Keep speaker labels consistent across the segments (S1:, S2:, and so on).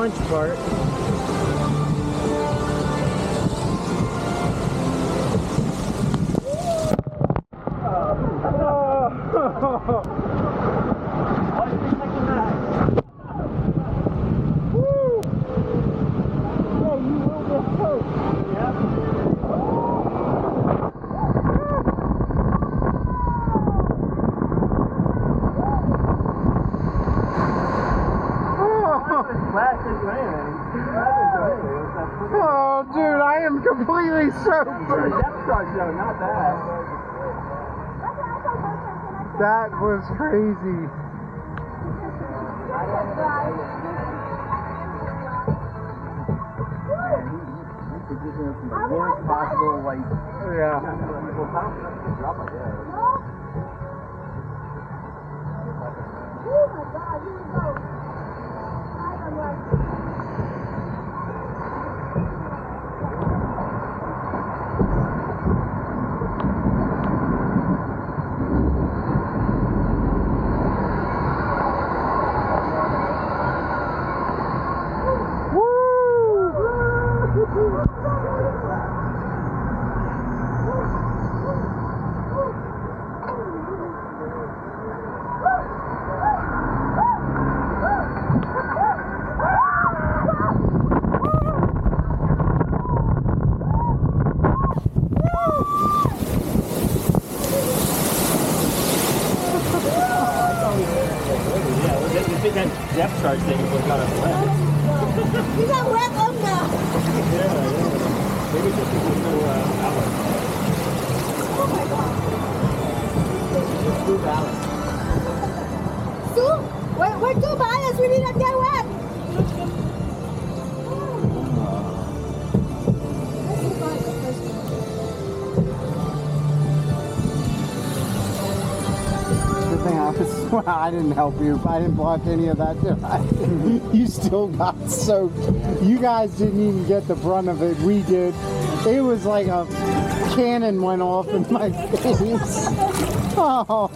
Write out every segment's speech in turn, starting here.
S1: launch part. Oh, dude, I am completely soaked.
S2: Not bad.
S1: That was crazy.
S2: The worst possible, like,
S1: Yeah.
S3: Oh my God, here we go. I'm like,
S2: that depth charge thing was not a wet.
S3: you got wet on the.
S2: Yeah. Maybe just because there's no outlet.
S3: Oh my God.
S2: It's too balanced.
S3: Sue, we're too balanced. We need to get wet.
S1: Good thing I didn't help you. I didn't block any of that. You still got soaked. You guys didn't even get the brunt of it. We did. It was like a cannon went off in my face. Oh.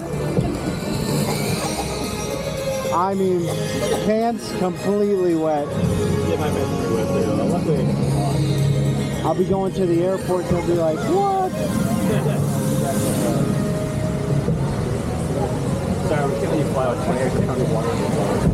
S1: I mean, pants completely wet.
S2: Yeah, my pants are wet too. Luckily,
S1: I'll be going to the airport. They'll be like, what?
S2: sorry, we can't let you fly out 20 hours down the water.